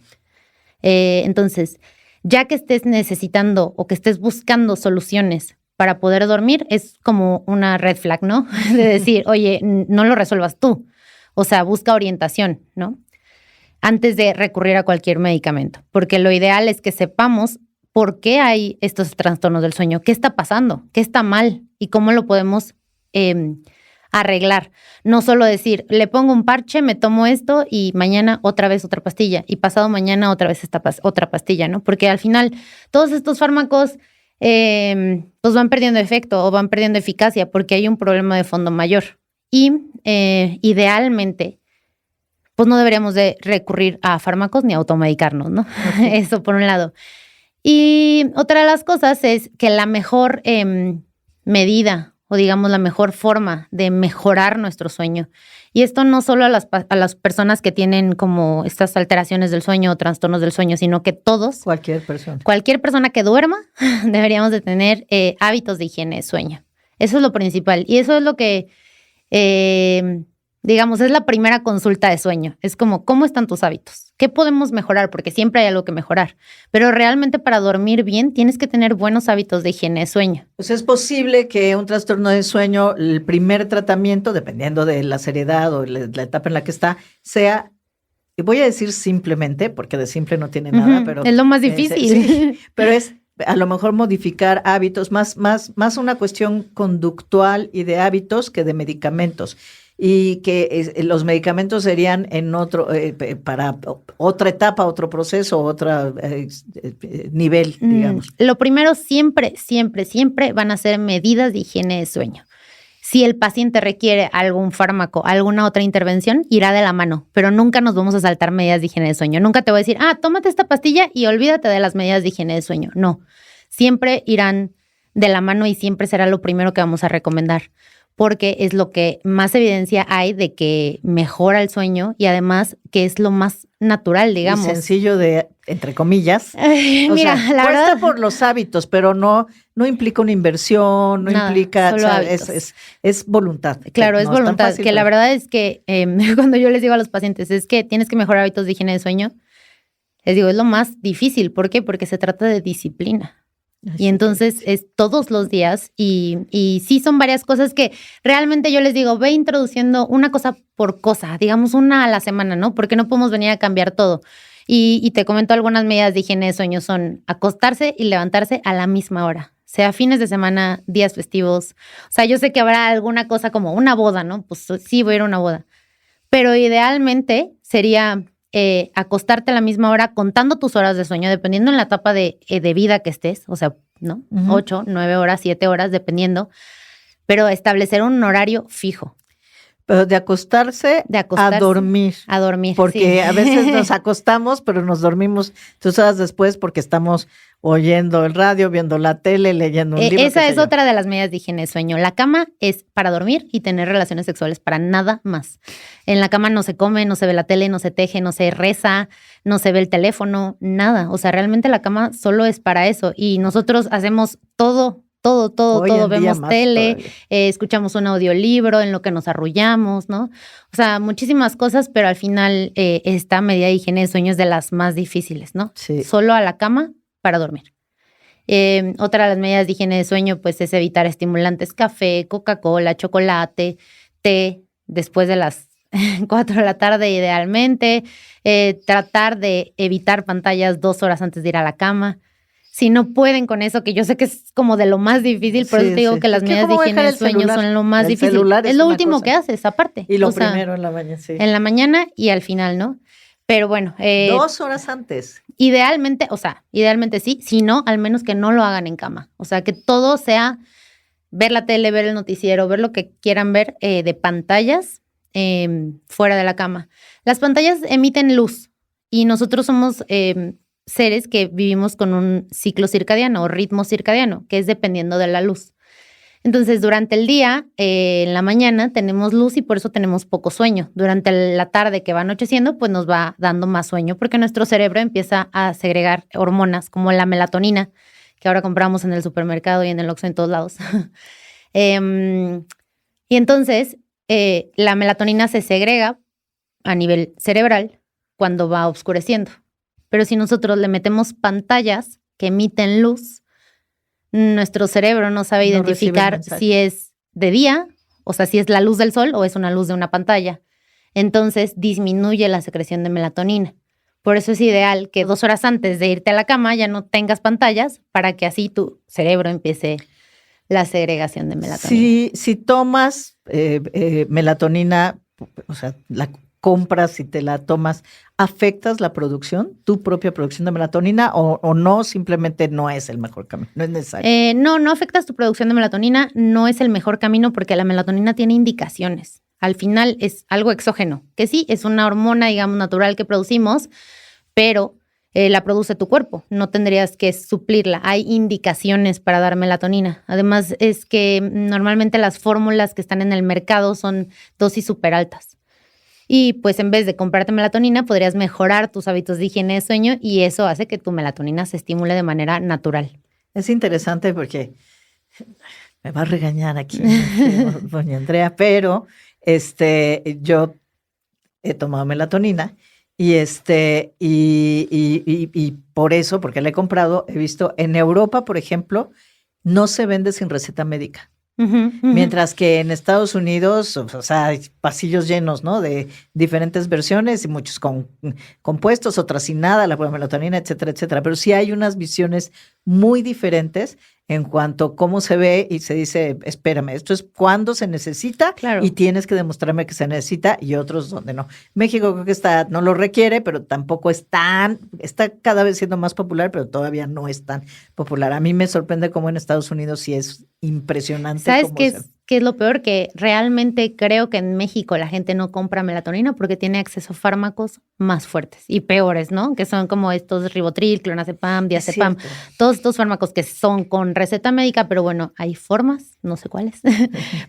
Entonces, ya que estés necesitando o que estés buscando soluciones para poder dormir, es como una red flag, ¿no? De decir, oye, no lo resuelvas tú. O sea, busca orientación, ¿no? Antes de recurrir a cualquier medicamento, porque lo ideal es que sepamos por qué hay estos trastornos del sueño, qué está pasando, qué está mal y cómo lo podemos arreglar. No solo decir, le pongo un parche, me tomo esto y mañana otra vez otra pastilla y pasado mañana otra vez otra pastilla, ¿no? Porque al final todos estos fármacos pues van perdiendo efecto o van perdiendo eficacia porque hay un problema de fondo mayor. Y idealmente, pues no deberíamos de recurrir a fármacos ni automedicarnos, ¿no? Okay. Eso por un lado. Y otra de las cosas es que la mejor medida o digamos la mejor forma de mejorar nuestro sueño, y esto no solo a las personas que tienen como estas alteraciones del sueño o trastornos del sueño, sino que todos, cualquier persona que duerma, deberíamos de tener hábitos de higiene de sueño. Eso es lo principal y eso es lo que, digamos, es la primera consulta de sueño. Es como, ¿cómo están tus hábitos? ¿Qué podemos mejorar? Porque siempre hay algo que mejorar. Pero realmente para dormir bien tienes que tener buenos hábitos de higiene de sueño. Pues es posible que un trastorno de sueño, el primer tratamiento, dependiendo de la seriedad o la etapa en la que está, sea, y voy a decir simplemente, porque de simple no tiene nada, pero... Es lo más difícil. Sí, pero es a lo mejor modificar hábitos, más una cuestión conductual y de hábitos que de medicamentos. Y que los medicamentos serían en otro para otra etapa, otro proceso, otro nivel, digamos. Lo primero siempre van a ser medidas de higiene de sueño. Si el paciente requiere algún fármaco, alguna otra intervención, irá de la mano, pero nunca nos vamos a saltar medidas de higiene de sueño. Nunca te voy a decir, tómate esta pastilla y olvídate de las medidas de higiene de sueño. No, siempre irán de la mano y siempre será lo primero que vamos a recomendar. porque es lo que más evidencia hay de que mejora el sueño y además que es lo más natural, digamos. Y sencillo de, entre comillas. Mira, la cuesta verdad, por los hábitos, pero no implica una inversión, no nada, implica, solo o sea, hábitos. es voluntad. Claro, es no tan voluntad, fácil, que la pero- verdad es que cuando yo les digo a los pacientes, es que tienes que mejorar hábitos de higiene de sueño, les digo, es lo más difícil. ¿Por qué? Porque se trata de disciplina. Ay, Y sí, entonces qué es todos los días y sí son varias cosas que realmente yo les digo, ve introduciendo una cosa por cosa, digamos una a la semana, ¿no? Porque no podemos venir a cambiar todo. Y te comento algunas medidas de higiene de sueño son acostarse y levantarse a la misma hora, sea fines de semana, días festivos. O sea, yo sé que habrá alguna cosa como una boda, ¿no? Pues sí, voy a ir a una boda. Pero idealmente sería acostarte a la misma hora contando tus horas de sueño, dependiendo en la etapa de vida que estés, o sea, ¿no? Ujú. 8, 9 horas, 7 horas, dependiendo, pero establecer un horario fijo Pero de acostarse, de acostarse a dormir. a dormir. Porque sí. a veces nos acostamos, pero nos dormimos 2 horas después porque estamos oyendo el radio, viendo la tele, leyendo un libro. Esa qué sé es yo. otra de las medidas de higiene de sueño. La cama es para dormir y tener relaciones sexuales, para nada más. En la cama no se come, no se ve la tele, no se teje, no se reza, no se ve el teléfono, nada. O sea, realmente la cama solo es para eso. Y nosotros hacemos todo. Hoy en día Vemos más tele, todavía. escuchamos un audiolibro en lo que nos arrullamos, ¿no? O sea, muchísimas cosas, pero al final esta medida de higiene de sueño es de las más difíciles, ¿no? Sí. Solo a la cama para dormir. Otra de las medidas de higiene de sueño, pues, es evitar estimulantes, café, Coca-Cola, chocolate, té, después de las 4 de la tarde idealmente. Tratar de evitar pantallas 2 horas antes de ir a la cama. Si no pueden con eso, que yo sé que es como de lo más difícil, por Sí, eso te digo sí. que las Es que medidas de ¿cómo higiene dejar de el sueño celular? son lo más El difícil. celular Es es lo una último cosa. que haces, aparte. Y lo O sea, primero en la mañana, sí. en la mañana y al final, ¿no? Pero bueno, 2 horas antes. idealmente sí, si no, al menos que no lo hagan en cama. O sea, que todo sea ver la tele, ver el noticiero, ver lo que quieran ver de pantallas fuera de la cama. Las pantallas emiten luz y nosotros somos seres que vivimos con un ciclo circadiano o ritmo circadiano, que es dependiendo de la luz. Entonces, durante el día, en la mañana, tenemos luz y por eso tenemos poco sueño. Durante la tarde que va anocheciendo, pues nos va dando más sueño porque nuestro cerebro empieza a segregar hormonas como la melatonina, que ahora compramos en el supermercado y en el Oxxo en todos lados. Y entonces, la melatonina se segrega a nivel cerebral cuando va oscureciendo. Pero si nosotros le metemos pantallas que emiten luz, nuestro cerebro no sabe No recibe el identificar mensaje. si es de día, o sea, si es la luz del sol o es una luz de una pantalla. Entonces disminuye la secreción de melatonina. Por eso es ideal que 2 horas antes de irte a la cama ya no tengas pantallas para que así tu cerebro empiece la segregación de melatonina. Si tomas melatonina, o sea, la compras y te la tomas, ¿afectas la producción, tu propia producción de melatonina o no? Simplemente no es el mejor camino, no es necesario. No afectas tu producción de melatonina, no es el mejor camino porque la melatonina tiene indicaciones. Al final es algo exógeno, que sí, es una hormona, digamos, natural que producimos, pero la produce tu cuerpo, no tendrías que suplirla. Hay indicaciones para dar melatonina. Además, es que normalmente las fórmulas que están en el mercado son dosis súper altas. Y pues en vez de comprarte melatonina, podrías mejorar tus hábitos de higiene de sueño y eso hace que tu melatonina se estimule de manera natural. Es interesante porque me va a regañar aquí doña Andrea, pero yo he tomado melatonina y y por eso, porque la he comprado, he visto en Europa, por ejemplo, no se vende sin receta médica. Mientras que en Estados Unidos, o sea, hay pasillos llenos, ¿no? De diferentes versiones y muchos con compuestos, otras sin nada, la melatonina, etcétera, etcétera. Pero sí hay unas visiones muy diferentes en cuanto a cómo se ve y se dice, espérame, esto es cuando se necesita Claro. y tienes que demostrarme que se necesita y otros donde no. México creo que no lo requiere, pero tampoco está cada vez siendo más popular, pero todavía no es tan popular. A mí me sorprende cómo en Estados Unidos sí es impresionante. ¿Sabes cómo qué se- es qué es lo peor? Que realmente creo que en México la gente no compra melatonina porque tiene acceso a fármacos más fuertes y peores, ¿no? Que son como estos Ribotril, clonazepam, diazepam, todos estos fármacos que son con receta médica, pero bueno, hay formas, no sé cuáles,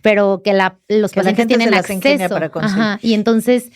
pero que los pacientes tienen acceso. Para conseguir. Ajá, y entonces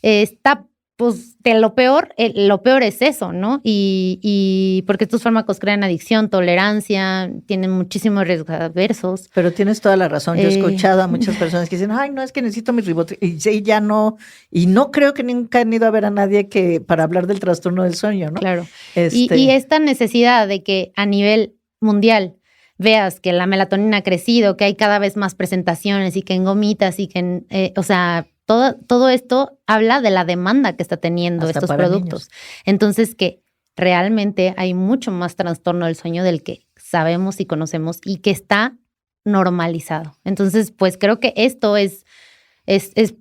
está... Pues de lo peor es eso, ¿no? Y porque estos fármacos crean adicción, tolerancia, tienen muchísimos riesgos adversos. Pero tienes toda la razón. Yo he escuchado a muchas personas que dicen, ay, no, es que necesito mi Ribotril. Y ya no, y no creo que nunca han ido a ver a nadie para hablar del trastorno del sueño, ¿no? Claro. Y esta necesidad de que a nivel mundial veas que la melatonina ha crecido, que hay cada vez más presentaciones y que en gomitas y que o sea... Todo esto habla de la demanda que está teniendo hasta estos productos. Niños. Entonces, que realmente hay mucho más trastorno del sueño del que sabemos y conocemos y que está normalizado. Entonces, pues creo que esto es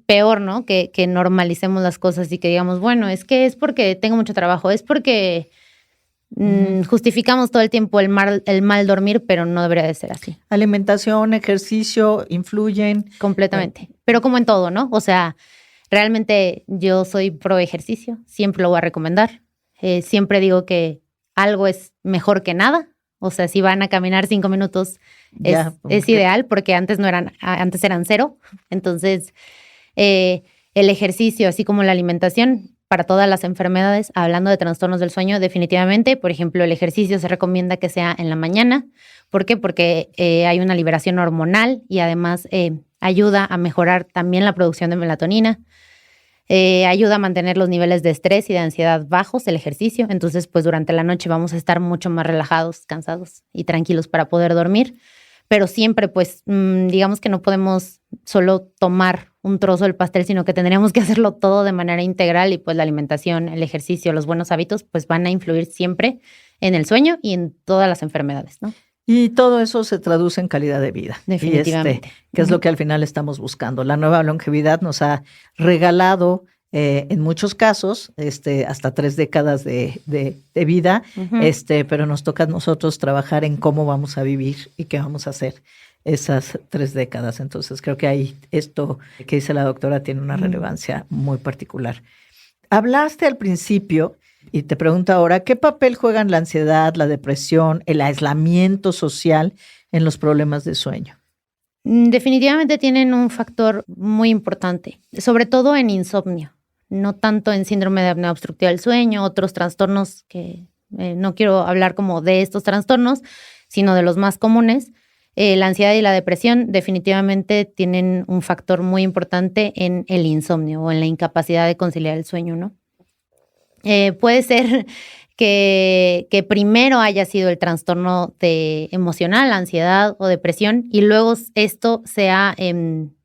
peor, ¿no? Que normalicemos las cosas y que digamos, bueno, es que es porque tengo mucho trabajo, es porque justificamos todo el tiempo el mal dormir, pero no debería de ser así. Alimentación, ejercicio, influyen. Completamente. Pero como en todo, ¿no? O sea, realmente yo soy pro ejercicio, siempre lo voy a recomendar. Siempre digo que algo es mejor que nada. O sea, si van a caminar 5 minutos es ideal, porque antes eran 0. Entonces, el ejercicio, así como la alimentación, para todas las enfermedades, hablando de trastornos del sueño, definitivamente, por ejemplo, el ejercicio se recomienda que sea en la mañana. ¿Por qué? Porque hay una liberación hormonal y además ayuda a mejorar también la producción de melatonina. Ayuda a mantener los niveles de estrés y de ansiedad bajos, el ejercicio. Entonces, pues durante la noche vamos a estar mucho más relajados, cansados y tranquilos para poder dormir. Pero siempre, pues, digamos que no podemos solo tomar un trozo del pastel, sino que tendríamos que hacerlo todo de manera integral y pues la alimentación, el ejercicio, los buenos hábitos, pues van a influir siempre en el sueño y en todas las enfermedades, ¿no? Y todo eso se traduce en calidad de vida. Definitivamente. Que es lo que al final estamos buscando. La nueva longevidad nos ha regalado, en muchos casos, hasta 3 décadas de vida, pero nos toca a nosotros trabajar en cómo vamos a vivir y qué vamos a hacer esas 3 décadas. Entonces creo que ahí esto que dice la doctora tiene una relevancia muy particular. Hablaste al principio y te pregunto ahora, ¿qué papel juegan la ansiedad, la depresión, el aislamiento social en los problemas de sueño? Definitivamente tienen un factor muy importante, sobre todo en insomnio, no tanto en síndrome de apnea obstructiva del sueño, otros trastornos que no quiero hablar como de estos trastornos, sino de los más comunes. La ansiedad y la depresión definitivamente tienen un factor muy importante en el insomnio o en la incapacidad de conciliar el sueño, ¿no? Puede ser que primero haya sido el trastorno emocional, ansiedad o depresión, y luego esto sea un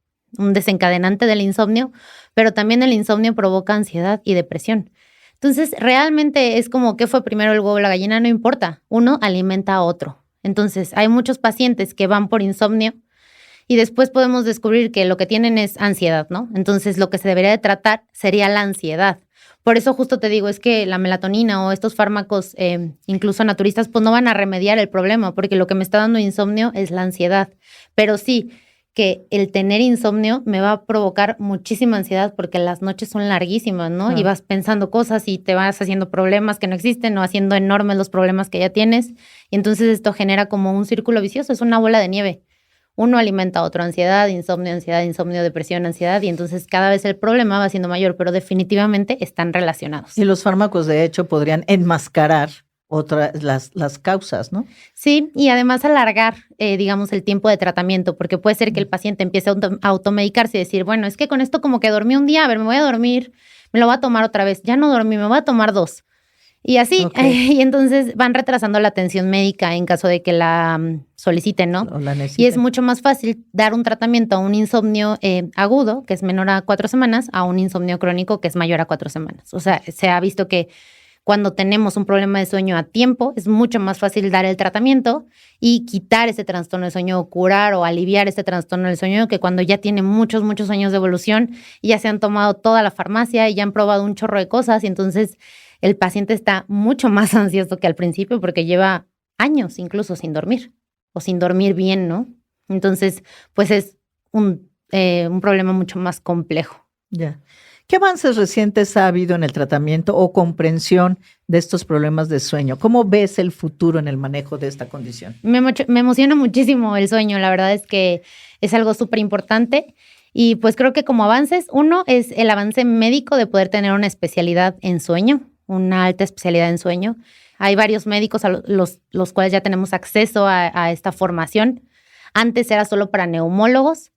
desencadenante del insomnio, pero también el insomnio provoca ansiedad y depresión. Entonces, realmente es como ¿qué fue primero, el huevo o la gallina? No importa, uno alimenta a otro. Entonces, hay muchos pacientes que van por insomnio y después podemos descubrir que lo que tienen es ansiedad, ¿no? Entonces, lo que se debería de tratar sería la ansiedad. Por eso justo te digo, es que la melatonina o estos fármacos, incluso naturistas, pues no van a remediar el problema, porque lo que me está dando insomnio es la ansiedad. Pero sí, que el tener insomnio me va a provocar muchísima ansiedad porque las noches son larguísimas, ¿no? Y vas pensando cosas y te vas haciendo problemas que no existen o haciendo enormes los problemas que ya tienes. Y entonces esto genera como un círculo vicioso, es una bola de nieve. Uno alimenta a otro, ansiedad, insomnio, depresión, ansiedad, y entonces cada vez el problema va siendo mayor, pero definitivamente están relacionados. Y los fármacos, de hecho, podrían enmascarar las causas, ¿no? Sí, y además alargar, digamos, el tiempo de tratamiento, porque puede ser que el paciente empiece a automedicarse y decir, bueno, es que con esto como que dormí un día, a ver, me voy a dormir, me lo voy a tomar otra vez, ya no dormí, me voy a tomar 2. Y así, y entonces van retrasando la atención médica en caso de que la soliciten, ¿no? O la necesiten. Y es mucho más fácil dar un tratamiento a un insomnio agudo, que es menor a 4 semanas, a un insomnio crónico, que es mayor a 4 semanas. O sea, se ha visto que cuando tenemos un problema de sueño a tiempo, es mucho más fácil dar el tratamiento y quitar ese trastorno del sueño o curar o aliviar ese trastorno del sueño que cuando ya tiene muchos años de evolución y ya se han tomado toda la farmacia y ya han probado un chorro de cosas y entonces el paciente está mucho más ansioso que al principio porque lleva años incluso sin dormir o sin dormir bien, ¿no? Entonces, pues es un problema mucho más complejo. Ya. ¿Qué avances recientes ha habido en el tratamiento o comprensión de estos problemas de sueño? ¿Cómo ves el futuro en el manejo de esta condición? Me emociona muchísimo el sueño. La verdad es que es algo súper importante. Y pues creo que como avances, uno es el avance médico de poder tener una especialidad en sueño, una alta especialidad en sueño. Hay varios médicos a los cuales ya tenemos acceso a esta formación. Antes era solo para neumólogos.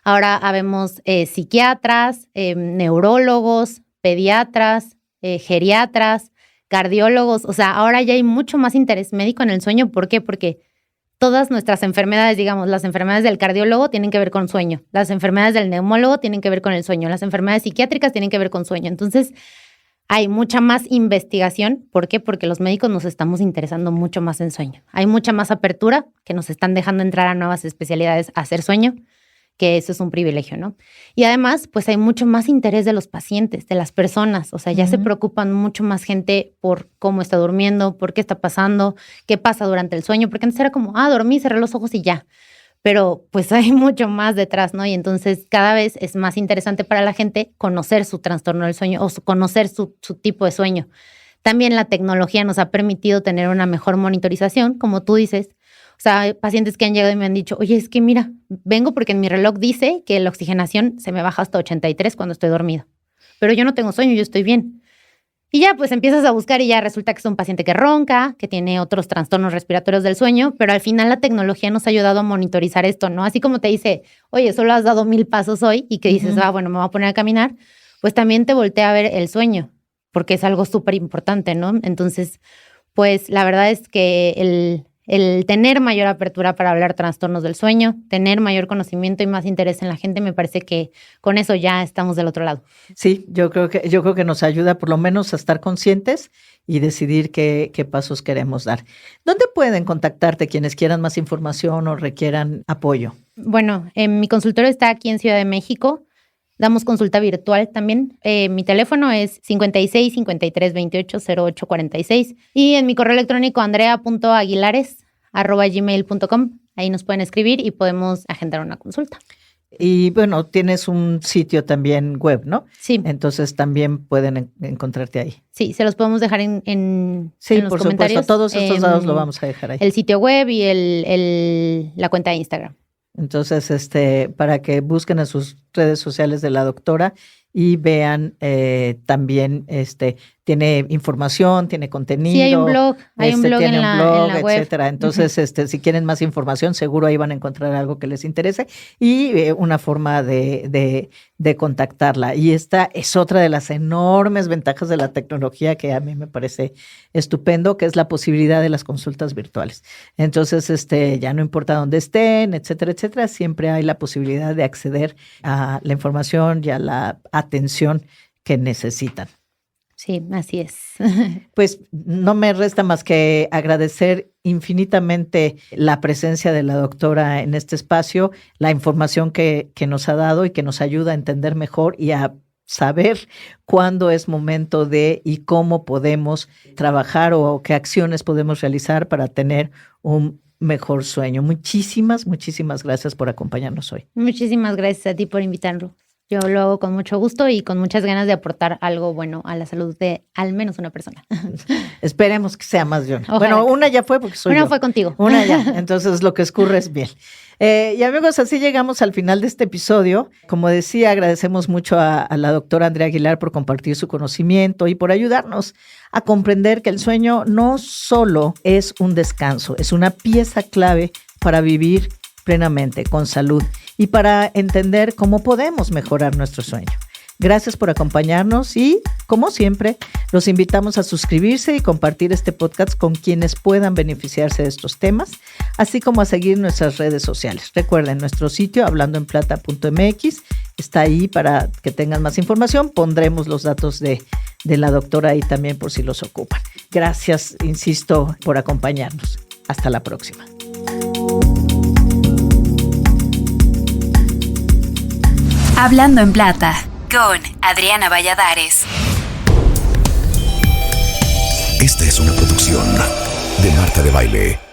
Ahora habemos psiquiatras, neurólogos, pediatras, geriatras, cardiólogos. O sea, ahora ya hay mucho más interés médico en el sueño. ¿Por qué? Porque todas nuestras enfermedades, digamos, las enfermedades del cardiólogo tienen que ver con sueño. Las enfermedades del neumólogo tienen que ver con el sueño. Las enfermedades psiquiátricas tienen que ver con sueño. Entonces, hay mucha más investigación. ¿Por qué? Porque los médicos nos estamos interesando mucho más en sueño. Hay mucha más apertura que nos están dejando entrar a nuevas especialidades a hacer sueño, que eso es un privilegio, ¿no? Y además, pues hay mucho más interés de los pacientes, de las personas. O sea, ya se preocupan mucho más gente por cómo está durmiendo, por qué está pasando, qué pasa durante el sueño. Porque antes era como, dormí, cerré los ojos y ya. Pero pues hay mucho más detrás, ¿no? Y entonces cada vez es más interesante para la gente conocer su trastorno del sueño o conocer su tipo de sueño. También la tecnología nos ha permitido tener una mejor monitorización, como tú dices. O sea, hay pacientes que han llegado y me han dicho, oye, es que mira, vengo porque en mi reloj dice que la oxigenación se me baja hasta 83 cuando estoy dormido. Pero yo no tengo sueño, yo estoy bien. Y ya, pues empiezas a buscar y ya resulta que es un paciente que ronca, que tiene otros trastornos respiratorios del sueño, pero al final la tecnología nos ha ayudado a monitorizar esto, ¿no? Así como te dice, oye, solo has dado 1000 pasos hoy y que dices, bueno, me voy a poner a caminar, pues también te voltea a ver el sueño, porque es algo súper importante, ¿no? Entonces, pues la verdad es que el tener mayor apertura para hablar trastornos del sueño, tener mayor conocimiento y más interés en la gente, me parece que con eso ya estamos del otro lado. Sí, yo creo que nos ayuda por lo menos a estar conscientes y decidir qué pasos queremos dar. ¿Dónde pueden contactarte quienes quieran más información o requieran apoyo? Bueno, mi consultorio está aquí en Ciudad de México. Damos consulta virtual también. Mi teléfono es 56 53 28 08 46 y en mi correo electrónico andrea.aguilares@gmail.com. Ahí nos pueden escribir y podemos agendar una consulta. Y bueno, tienes un sitio también web, ¿no? Sí. Entonces también pueden encontrarte ahí. Sí, se los podemos dejar en sí, los por comentarios. Supuesto, todos estos datos lo vamos a dejar ahí. El sitio web y la cuenta de Instagram. Entonces, para que busquen en sus redes sociales de la doctora y vean también, tiene información, tiene contenido. Sí, hay un blog, en la web. Etcétera. Entonces, si quieren más información, seguro ahí van a encontrar algo que les interese y una forma de contactarla. Y esta es otra de las enormes ventajas de la tecnología que a mí me parece estupendo, que es la posibilidad de las consultas virtuales. Entonces, ya no importa dónde estén, etcétera, etcétera, siempre hay la posibilidad de acceder a la información y a la atención que necesitan. Sí, así es. Pues no me resta más que agradecer infinitamente la presencia de la doctora en este espacio, la información que nos ha dado y que nos ayuda a entender mejor y a saber cuándo es momento de y cómo podemos trabajar o qué acciones podemos realizar para tener un mejor sueño. Muchísimas gracias por acompañarnos hoy. Muchísimas gracias a ti por invitarnos. Yo lo hago con mucho gusto y con muchas ganas de aportar algo bueno a la salud de al menos una persona. Esperemos que sea más yo. Ojalá. Bueno, una ya fue porque soy una yo. Fue contigo. Una ya, entonces lo que escurre es miel. Y amigos, así llegamos al final de este episodio. Como decía, agradecemos mucho a la doctora Andrea Aguilar por compartir su conocimiento y por ayudarnos a comprender que el sueño no solo es un descanso, es una pieza clave para vivir plenamente, con salud y para entender cómo podemos mejorar nuestro sueño. Gracias por acompañarnos y, como siempre, los invitamos a suscribirse y compartir este podcast con quienes puedan beneficiarse de estos temas, así como a seguir nuestras redes sociales. Recuerden, nuestro sitio hablandoenplata.mx está ahí para que tengan más información. Pondremos los datos de la doctora ahí también por si los ocupan. Gracias, insisto, por acompañarnos. Hasta la próxima. Hablando en Plata, con Adriana Valladares. Esta es una producción de Marta de Baile.